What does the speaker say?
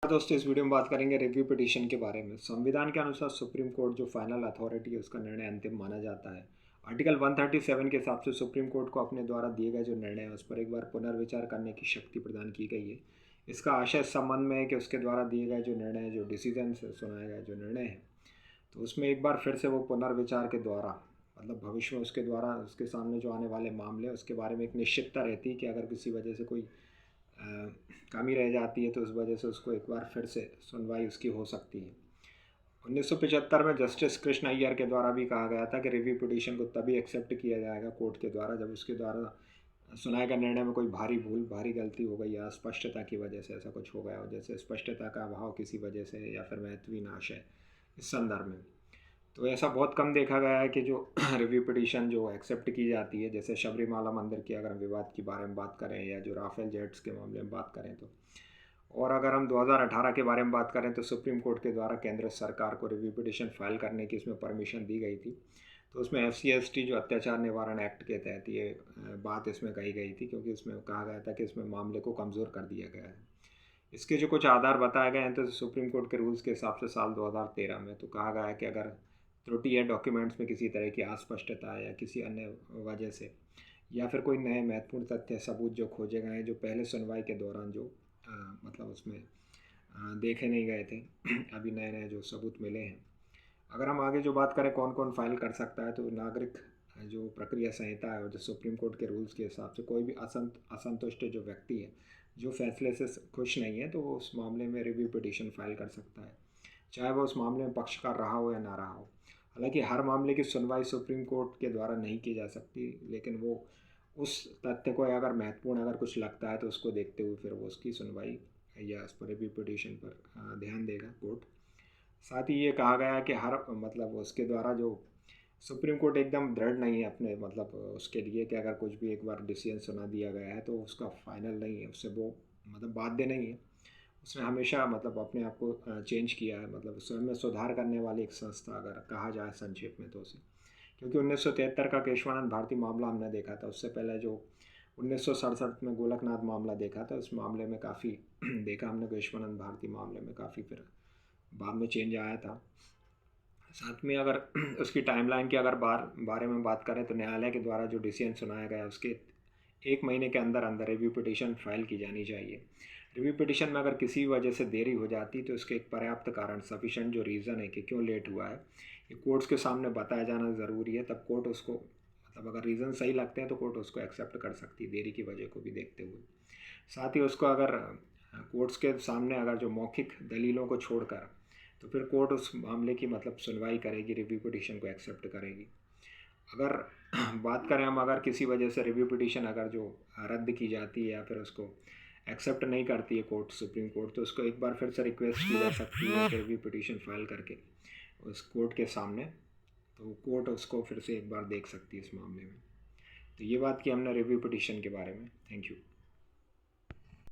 दोस्तों, इस वीडियो में बात करेंगे रिव्यू पिटीशन के बारे में। संविधान के अनुसार सुप्रीम कोर्ट जो फाइनल अथॉरिटी है उसका निर्णय अंतिम माना जाता है। आर्टिकल 137 के हिसाब से सुप्रीम कोर्ट को अपने द्वारा दिए गए जो निर्णय है उस पर एक बार पुनर्विचार करने की शक्ति प्रदान की गई है। इसका आशय इस संबंध में है कि उसके द्वारा दिए गए जो निर्णय है, जो डिसीजन से सुनाए गए जो निर्णय है, तो उसमें एक बार फिर से वो पुनर्विचार के द्वारा मतलब भविष्य में उसके द्वारा उसके सामने जो आने वाले मामले उसके बारे में एक निश्चितता रहती है कि अगर किसी वजह से कोई कमी रह जाती है तो उस वजह से उसको एक बार फिर से सुनवाई उसकी हो सकती है। 1975 में जस्टिस कृष्ण अय्यर के द्वारा भी कहा गया था कि रिव्यू पिटीशन को तभी एक्सेप्ट किया जाएगा कोर्ट के द्वारा जब उसके द्वारा सुनाए गए निर्णय में कोई भारी भूल, भारी गलती हो गई या अस्पष्टता की वजह से ऐसा कुछ हो गया हो, जैसे स्पष्टता का अभाव किसी वजह से या फिर महत्वहीन आशय इस संदर्भ में। तो ऐसा बहुत कम देखा गया है कि जो रिव्यू पिटीशन जो एक्सेप्ट की जाती है, जैसे शबरीमाला मंदिर की अगर हम विवाद के बारे में बात करें या जो राफेल जेट्स के मामले में बात करें तो, और अगर हम 2018 के बारे में बात करें तो सुप्रीम कोर्ट के द्वारा केंद्र सरकार को रिव्यू पिटीशन फाइल करने की इसमें परमिशन दी गई थी। तो उसमें FCST जो अत्याचार निवारण एक्ट के तहत ये बात इसमें कही गई थी, क्योंकि इसमें कहा गया था कि इसमें मामले को कमज़ोर कर दिया गया है। इसके जो कुछ आधार बताए गए हैं तो सुप्रीम कोर्ट के रूल्स के हिसाब से साल 2013 में तो कहा गया है कि अगर त्रुटि है डॉक्यूमेंट्स में किसी तरह की अस्पष्टता है या किसी अन्य वजह से, या फिर कोई नए महत्वपूर्ण तथ्य सबूत जो खोजे गए हैं जो पहले सुनवाई के दौरान जो मतलब उसमें देखे नहीं गए थे अभी नए नए जो सबूत मिले हैं। अगर हम आगे जो बात करें कौन कौन फाइल कर सकता है, तो नागरिक जो प्रक्रिया संहिता है और जो सुप्रीम कोर्ट के रूल्स के हिसाब से कोई भी असंतुष्ट जो व्यक्ति है जो फैसले से खुश नहीं है तो वो उस मामले में रिव्यू पिटीशन फाइल कर सकता है, चाहे वो उस मामले में पक्षकार रहा हो या ना रहा हो। हालांकि हर मामले की सुनवाई सुप्रीम कोर्ट के द्वारा नहीं की जा सकती, लेकिन वो उस तथ्य को अगर महत्वपूर्ण अगर कुछ लगता है तो उसको देखते हुए फिर वो उसकी सुनवाई या उस पर रिव्यू पिटीशन पर ध्यान देगा कोर्ट। साथ ही ये कहा गया है कि हर मतलब उसके द्वारा जो सुप्रीम कोर्ट एकदम दृढ़ नहीं है अपने मतलब उसके लिए कि अगर कुछ भी एक बार डिसीजन सुना दिया गया है तो उसका फाइनल नहीं है, उससे वो मतलब बाध्य नहीं है। उसने हमेशा मतलब अपने आप को चेंज किया है, मतलब स्वयं में सुधार करने वाली एक संस्था अगर कहा जाए संक्षेप में तो उसे। क्योंकि 1973 का केशवानंद भारती मामला हमने देखा था, उससे पहले जो 1967 में गोलकनाथ मामला देखा था, उस मामले में काफ़ी देखा हमने केशवानंद भारती मामले में काफ़ी फिर बाद में चेंज आया था। साथ में अगर उसकी टाइमलाइन की अगर बारे में बात करें तो न्यायालय के द्वारा जो डिसीजन सुनाया गया उसके 1 महीने के अंदर अंदर रिव्यू पिटीशन फाइल की जानी चाहिए। रिव्यू पिटीशन में अगर किसी वजह से देरी हो जाती तो उसके एक पर्याप्त कारण सफिशेंट जो रीज़न है कि क्यों लेट हुआ है ये कोर्ट्स के सामने बताया जाना ज़रूरी है, तब कोर्ट उसको मतलब अगर रीज़न सही लगते हैं तो कोर्ट उसको एक्सेप्ट कर सकती है देरी की वजह को भी देखते हुए। साथ ही उसको अगर कोर्ट्स के सामने अगर जो मौखिक दलीलों को छोड़कर तो फिर कोर्ट उस मामले की मतलब सुनवाई करेगी, रिव्यू पिटीशन को एक्सेप्ट करेगी। अगर बात करें हम अगर किसी वजह से रिव्यू पिटीशन अगर जो रद्द की जाती है या फिर उसको एक्सेप्ट नहीं करती है कोर्ट सुप्रीम कोर्ट, तो उसको एक बार फिर से रिक्वेस्ट की जा सकती है रिव्यू पिटीशन फाइल करके उस कोर्ट के सामने, तो कोर्ट उसको फिर से एक बार देख सकती है इस मामले में। तो ये बात की हमने रिव्यू पिटीशन के बारे में। Thank you.